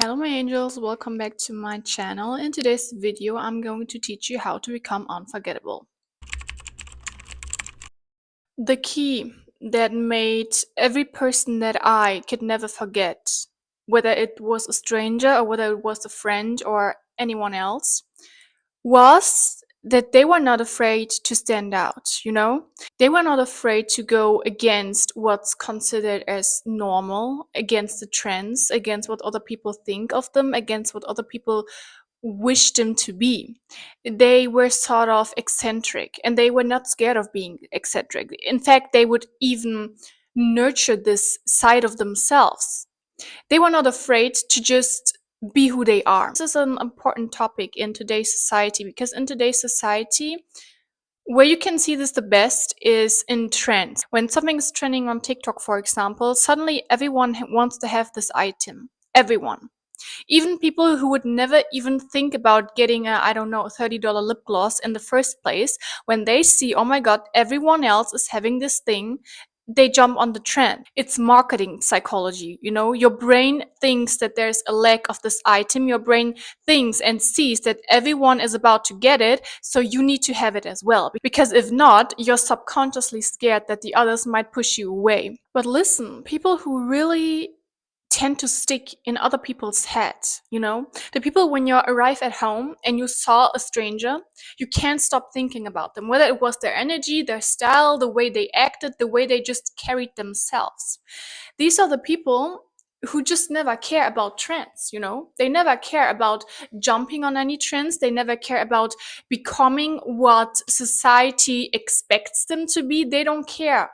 Hello my angels, welcome back to my channel. In today's video I'm going to teach you how to become unforgettable. The key that made every person that I could never forget, whether it was a stranger or whether it was a friend or anyone else, was that they were not afraid to stand out. They were not afraid to go against what's considered as normal, against the trends, against what other people think of them, against what other people wish them to be. They were sort of eccentric and they were not scared of being eccentric. In fact, they would even nurture this side of themselves. They were not afraid to just be who they are. This is an important topic in today's society because in today's society, where you can see this the best is in trends. When something is trending on TikTok, for example, suddenly everyone wants to have this item. Everyone. Even people who would never even think about getting a, I don't know, $30 lip gloss in the first place, when they see, oh my god, everyone else is having this thing, they jump on the trend. It's marketing psychology. Your brain thinks that there's a lack of this item. Your brain thinks and sees that everyone is about to get it, so you need to have it as well. Because if not, you're subconsciously scared that the others might push you away. But listen, people who really tend to stick in other people's heads. The people, when you arrive at home and you saw a stranger, you can't stop thinking about them, whether it was their energy, their style, the way they acted, the way they just carried themselves. These are the people who just never care about trends. They never care about jumping on any trends. They never care about becoming what society expects them to be. They don't care.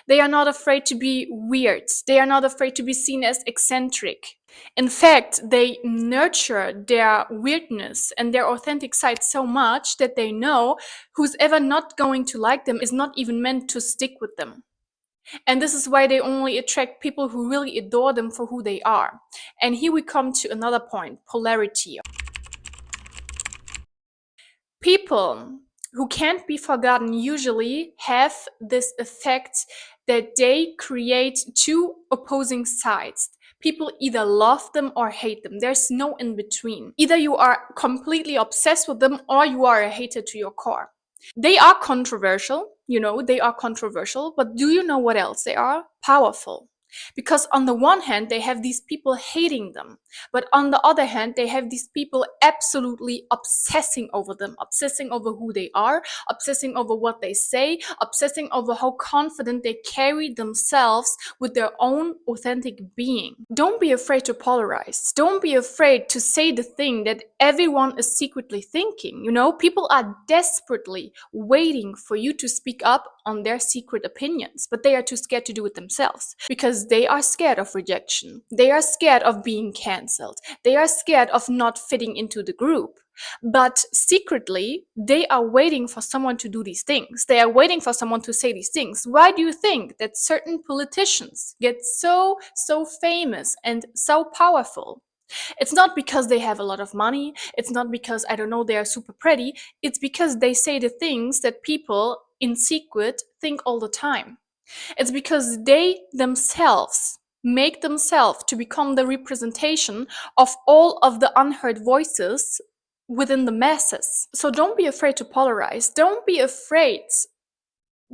They are not afraid to be weird. They are not afraid to be seen as eccentric. In fact, they nurture their weirdness and their authentic side so much that they know who's ever not going to like them is not even meant to stick with them. And this is why they only attract people who really adore them for who they are. And here we come to another point, polarity. People who can't be forgotten usually have this effect that they create two opposing sides. People either love them or hate them. There's no in between. Either you are completely obsessed with them or you are a hater to your core. They are controversial, they are controversial, but do you know what else they are? Powerful. Because on the one hand, they have these people hating them, but on the other hand, they have these people absolutely obsessing over them, obsessing over who they are, obsessing over what they say, obsessing over how confident they carry themselves with their own authentic being. Don't be afraid to polarize. Don't be afraid to say the thing that everyone is secretly thinking. People are desperately waiting for you to speak up on their secret opinions, but they are too scared to do it themselves because they are scared of rejection. They are scared of being cancelled. They are scared of not fitting into the group. But secretly, they are waiting for someone to do these things. They are waiting for someone to say these things. Why do you think that certain politicians get so famous and so powerful? It's not because they have a lot of money. It's not because, I don't know, they are super pretty. It's because they say the things that people in secret think all the time. It's because they themselves make themselves to become the representation of all of the unheard voices within the masses. So don't be afraid to polarize. Don't be afraid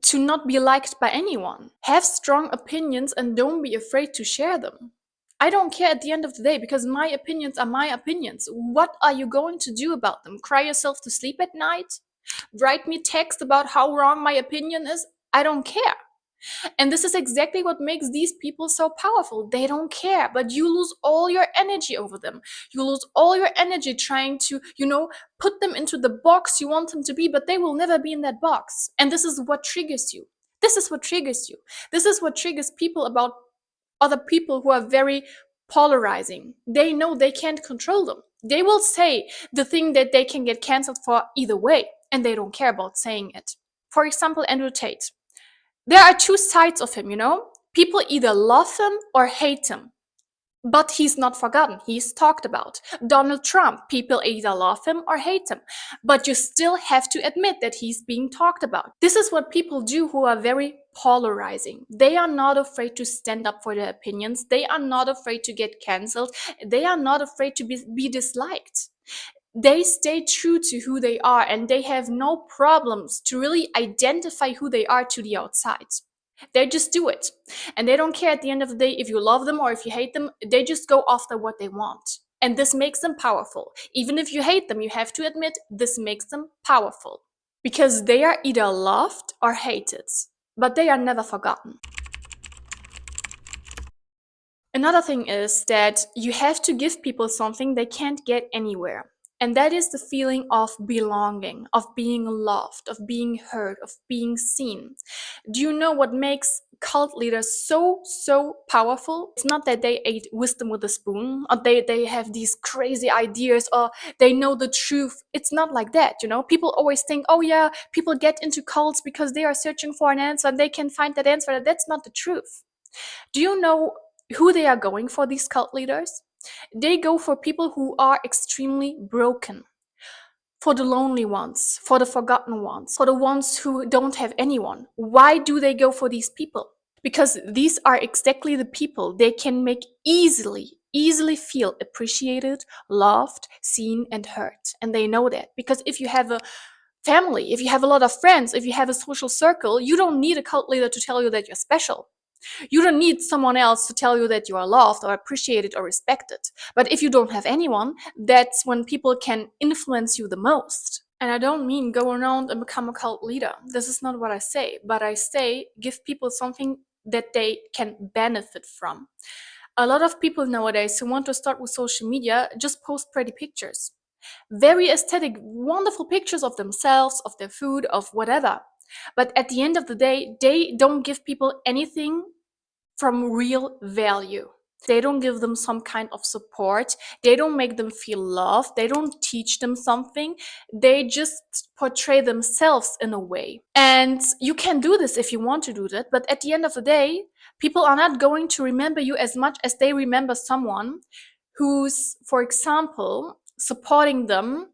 to not be liked by anyone. Have strong opinions and don't be afraid to share them. I don't care at the end of the day because my opinions are my opinions. What are you going to do about them? Cry yourself to sleep at night? Write me text about how wrong my opinion is? I don't care. And this is exactly what makes these people so powerful. They don't care, but you lose all your energy over them. You lose all your energy trying to, put them into the box you want them to be, but they will never be in that box. And this is what triggers you. This is what triggers you. This is what triggers people about other people who are very polarizing. They know they can't control them. They will say the thing that they can get canceled for either way, and they don't care about saying it. For example, Andrew Tate. There are two sides of him. People either love him or hate him. But he's not forgotten. He's talked about. Donald Trump, people either love him or hate him. But you still have to admit that he's being talked about. This is what people do who are very polarizing. They are not afraid to stand up for their opinions. They are not afraid to get cancelled. They are not afraid to be disliked. They stay true to who they are, and they have no problems to really identify who they are to the outside. They just do it. And they don't care at the end of the day if you love them or if you hate them. They just go after what they want. And this makes them powerful. Even if you hate them, you have to admit this makes them powerful. Because they are either loved or hated, but they are never forgotten. Another thing is that you have to give people something they can't get anywhere. And that is the feeling of belonging, of being loved, of being heard, of being seen. Do you know what makes cult leaders so powerful? It's not that they ate wisdom with a spoon, or they have these crazy ideas, or they know the truth. It's not like that, you know? People always think, oh yeah, people get into cults because they are searching for an answer and they can find that answer. That's not the truth. Do you know who they are going for, these cult leaders? They go for people who are extremely broken, for the lonely ones, for the forgotten ones, for the ones who don't have anyone. Why do they go for these people? Because these are exactly the people they can make easily feel appreciated, loved, seen, and heard. And they know that. Because if you have a family, if you have a lot of friends, if you have a social circle, you don't need a cult leader to tell you that you're special. You don't need someone else to tell you that you are loved or appreciated or respected. But if you don't have anyone, that's when people can influence you the most. And I don't mean go around and become a cult leader. This is not what I say. But I say give people something that they can benefit from. A lot of people nowadays who want to start with social media just post pretty pictures. Very aesthetic, wonderful pictures of themselves, of their food, of whatever. But at the end of the day, they don't give people anything from real value. They don't give them some kind of support. They don't make them feel loved. They don't teach them something. They just portray themselves in a way. And you can do this if you want to do that. But at the end of the day, people are not going to remember you as much as they remember someone who's, for example, supporting them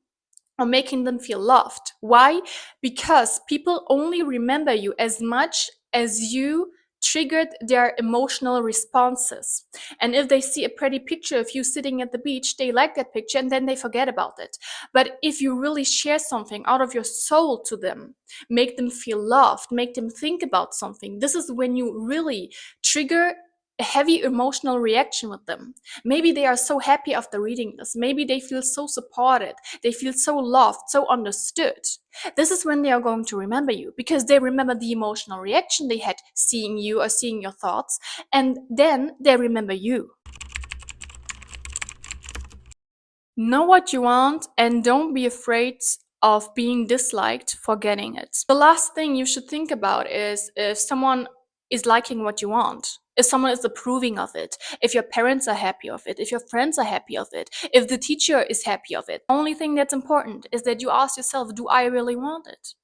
or making them feel loved. Why? Because people only remember you as much as you triggered their emotional responses. And if they see a pretty picture of you sitting at the beach, they like that picture and then they forget about it. But if you really share something out of your soul to them, make them feel loved, make them think about something, this is when you really trigger a heavy emotional reaction with them. Maybe they are so happy after reading this. Maybe they feel so supported. They feel so loved, so understood. This is when they are going to remember you, because they remember the emotional reaction they had seeing you or seeing your thoughts, and then they remember you. Know what you want and don't be afraid of being disliked for getting it. The last thing you should think about is if someone is liking what you want, if someone is approving of it, if your parents are happy of it, if your friends are happy of it, if the teacher is happy of it. The only thing that's important is that you ask yourself, do I really want it?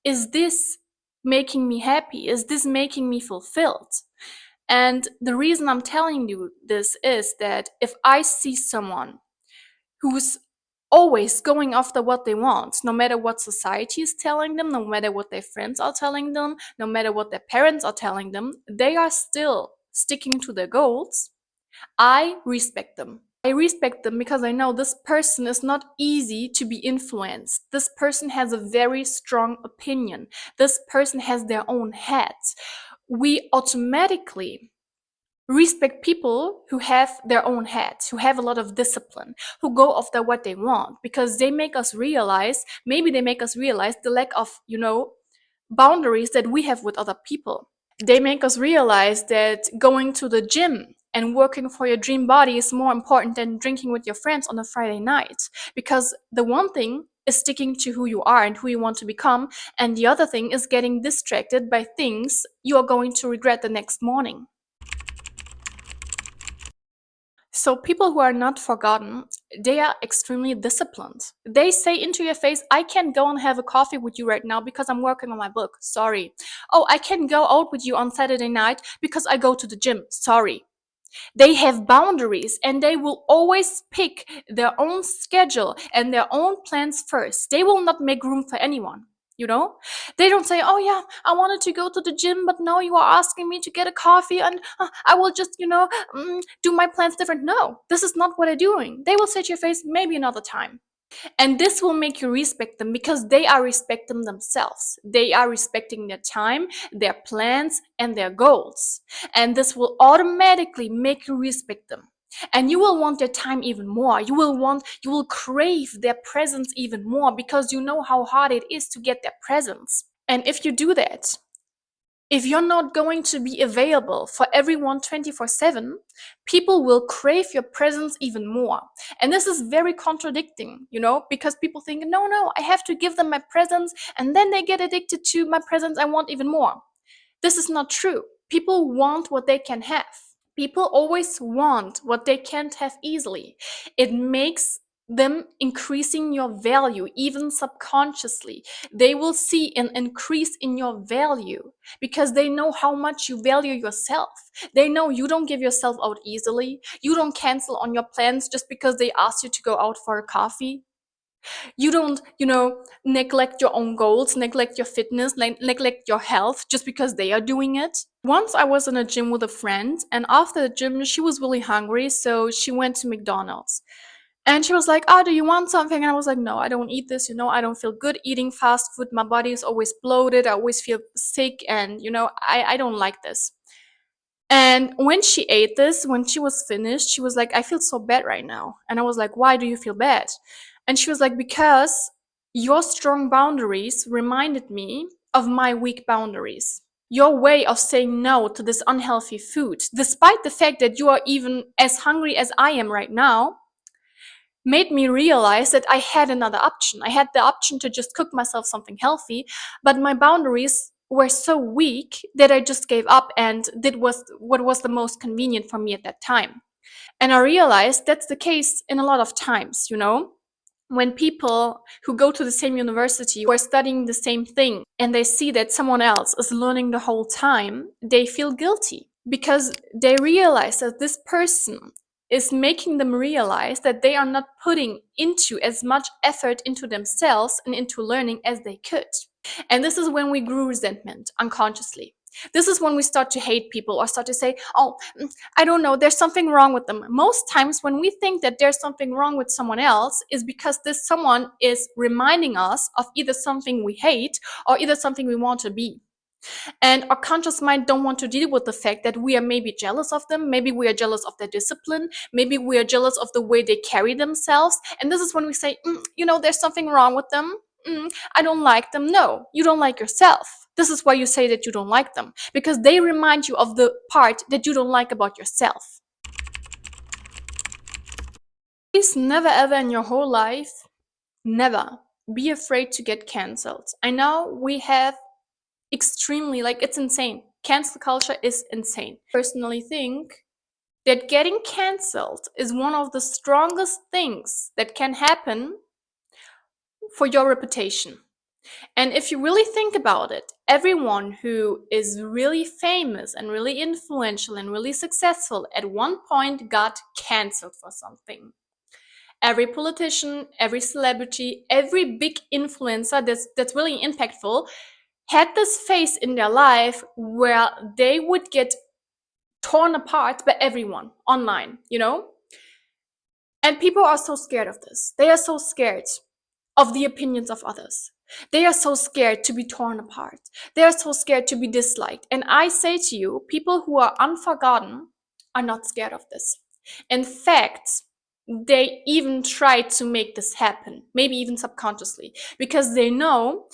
Is this making me happy? Is this making me fulfilled? And the reason I'm telling you this is that if I see someone who's always going after what they want, no matter what society is telling them, no matter what their friends are telling them, no matter what their parents are telling them, they are still sticking to their goals. I respect them. I respect them because I know this person is not easy to be influenced. This person has a very strong opinion. This person has their own head. We automatically respect people who have their own heads, who have a lot of discipline, who go after what they want, because they make us realize, maybe they make us realize the lack of, boundaries that we have with other people. They make us realize that going to the gym and working for your dream body is more important than drinking with your friends on a Friday night. Because the one thing is sticking to who you are and who you want to become, and the other thing is getting distracted by things you are going to regret the next morning. So people who are not forgotten, they are extremely disciplined. They say into your face, I can't go and have a coffee with you right now because I'm working on my book. Sorry. Oh, I can go out with you on Saturday night because I go to the gym. Sorry. They have boundaries and they will always pick their own schedule and their own plans first. They will not make room for anyone. You know, they don't say, oh yeah, I wanted to go to the gym, but now you are asking me to get a coffee and I will just, do my plans different. No, this is not what they're doing. They will say to your face, maybe another time. And this will make you respect them because they are respecting themselves. They are respecting their time, their plans, and their goals. And this will automatically make you respect them. And you will want their time even more. You will crave their presence even more because you know how hard it is to get their presence. And if you do that, if you're not going to be available for everyone 24/7, people will crave your presence even more. And this is very contradicting, because people think, no, I have to give them my presence, and then they get addicted to my presence. I want even more. This is not true. People want what they can have. People always want what they can't have easily. It makes them increasing your value, even subconsciously. They will see an increase in your value because they know how much you value yourself. They know you don't give yourself out easily. You don't cancel on your plans just because they ask you to go out for a coffee. You don't, neglect your own goals, neglect your fitness, neglect your health just because they are doing it. Once I was in a gym with a friend, and after the gym, she was really hungry, so she went to McDonald's. And she was like, oh, do you want something? And I was like, no, I don't eat this. I don't feel good eating fast food. My body is always bloated. I always feel sick. And, I don't like this. And when she ate this, when she was finished, she was like, I feel so bad right now. And I was like, why do you feel bad? And she was like, because your strong boundaries reminded me of my weak boundaries. Your way of saying no to this unhealthy food, despite the fact that you are even as hungry as I am right now, made me realize that I had another option. I had the option to just cook myself something healthy, but my boundaries were so weak that I just gave up and did what was the most convenient for me at that time. And I realized that's the case in a lot of times, when people who go to the same university or are studying the same thing and they see that someone else is learning the whole time, they feel guilty because they realize that this person is making them realize that they are not putting into as much effort into themselves and into learning as they could. And this is when we grew resentment unconsciously. This is when we start to hate people or start to say, oh, I don't know, there's something wrong with them. Most times when we think that there's something wrong with someone else is because this someone is reminding us of either something we hate or either something we want to be. And our conscious mind don't want to deal with the fact that we are maybe jealous of them. Maybe we are jealous of their discipline. Maybe we are jealous of the way they carry themselves. And this is when we say, there's something wrong with them. I don't like them. No, you don't like yourself. This is why you say that you don't like them, because they remind you of the part that you don't like about yourself. Please never ever in your whole life, never be afraid to get cancelled. I know we have extremely, it's insane. Cancel culture is insane. I personally think that getting cancelled is one of the strongest things that can happen for your reputation. And if you really think about it, everyone who is really famous and really influential and really successful at one point got cancelled for something. Every politician, every celebrity, every big influencer that's really impactful had this phase in their life where they would get torn apart by everyone online, And people are so scared of this. They are so scared of the opinions of others. They are so scared to be torn apart. They are so scared to be disliked. And I say to you, people who are unforgotten are not scared of this. In fact, they even try to make this happen, maybe even subconsciously, because they know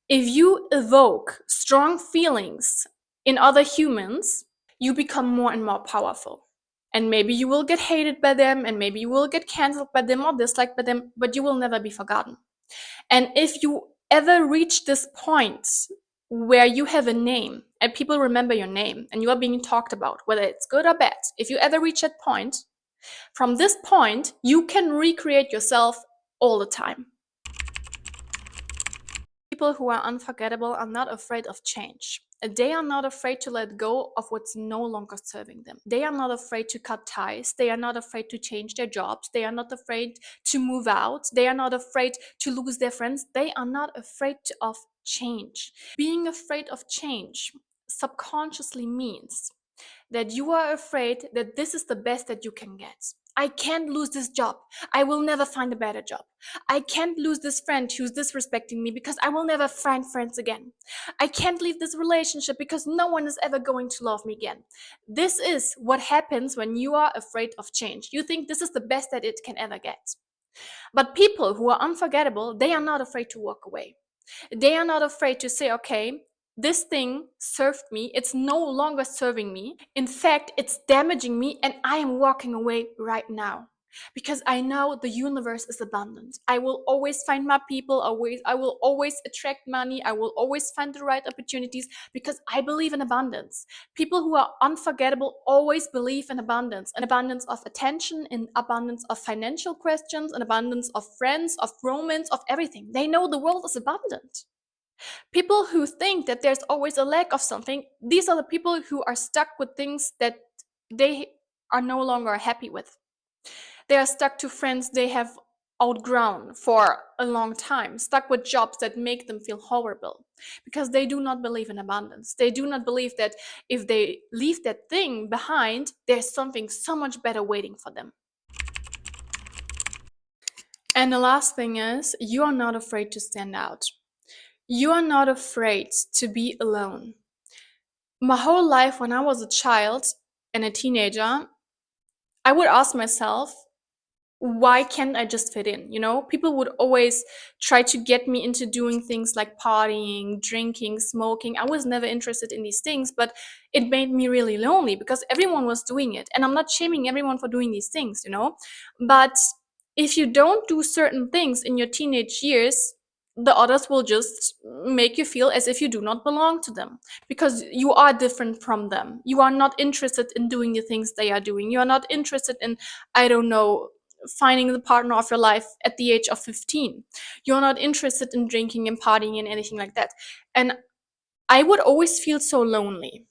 if you evoke strong feelings in other humans, you become more and more powerful. And maybe you will get hated by them, and maybe you will get cancelled by them or disliked by them, but you will never be forgotten. And if you ever reach this point where you have a name and people remember your name and you are being talked about, whether it's good or bad, if you ever reach that point, from this point, you can recreate yourself all the time. People who are unforgettable are not afraid of change. They are not afraid to let go of what's no longer serving them. They are not afraid to cut ties. They are not afraid to change their jobs. They are not afraid to move out. They are not afraid to lose their friends. They are not afraid of change. Being afraid of change subconsciously means that you are afraid that this is the best that you can get. I can't lose this job. I will never find a better job. I can't lose this friend who's disrespecting me because I will never find friends again. I can't leave this relationship because no one is ever going to love me again. This is what happens when you are afraid of change. You think this is the best that it can ever get. But people who are unforgettable, they are not afraid to walk away. They are not afraid to say, okay, this thing served me. It's no longer serving me. In fact, it's damaging me, and I am walking away right now. Because I know the universe is abundant. I will always find my people, I will always attract money, I will always find the right opportunities because I believe in abundance. People who are unforgettable always believe in abundance, an abundance of attention, an abundance of financial questions, an abundance of friends, of romance, of everything. They know the world is abundant. People who think that there's always a lack of something, these are the people who are stuck with things that they are no longer happy with. They are stuck to friends they have outgrown for a long time, stuck with jobs that make them feel horrible because they do not believe in abundance. They do not believe that if they leave that thing behind, there's something so much better waiting for them. And the last thing is, you are not afraid to stand out. You are not afraid to be alone. My whole life, when I was a child and a teenager, I would ask myself, why can't I just fit in? You know, people would always try to get me into doing things like partying, drinking, smoking. I was never interested in these things, but it made me really lonely because everyone was doing it. And I'm not shaming everyone for doing these things, you know, but if you don't do certain things in your teenage years, the others will just make you feel as if you do not belong to them because you are different from them. You are not interested in doing the things they are doing. You are not interested in, I don't know, finding the partner of your life at the age of 15. You're not interested in drinking and partying and anything like that. And I would always feel so lonely.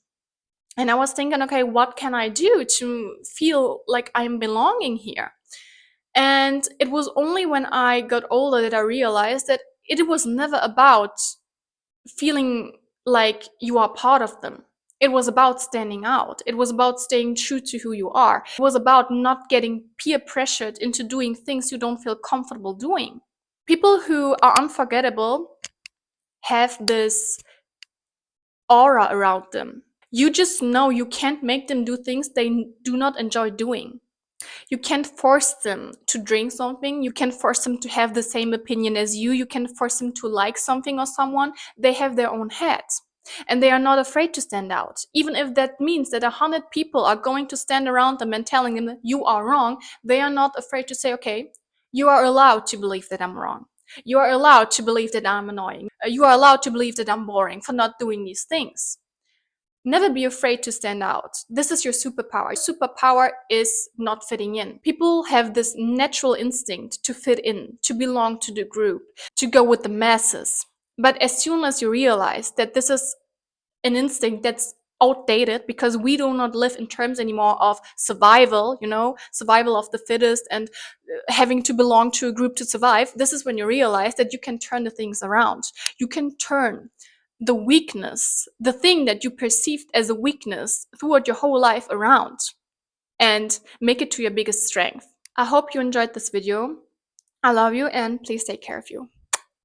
And I was thinking, okay, what can I do to feel like I'm belonging here? And it was only when I got older that I realized that it was never about feeling like you are part of them. It was about standing out. It was about staying true to who you are. It was about not getting peer pressured into doing things you don't feel comfortable doing. People who are unforgettable have this aura around them. You just know you can't make them do things they do not enjoy doing. You can't force them to drink something. You can't force them to have the same opinion as you. You can't force them to like something or someone. They have their own heads. And they are not afraid to stand out. Even if that means that 100 people are going to stand around them and telling them you are wrong, they are not afraid to say, okay, you are allowed to believe that I'm wrong. You are allowed to believe that I'm annoying. You are allowed to believe that I'm boring for not doing these things. Never be afraid to stand out. This is your superpower. Superpower is not fitting in. People have this natural instinct to fit in, to belong to the group, to go with the masses. But as soon as you realize that this is an instinct that's outdated because we do not live in terms anymore of survival, you know, survival of the fittest and having to belong to a group to survive, this is when you realize that you can turn the things around. You can turn the weakness, the thing that you perceived as a weakness throughout your whole life around and make it to your biggest strength. I hope you enjoyed this video. I love you and please take care of you.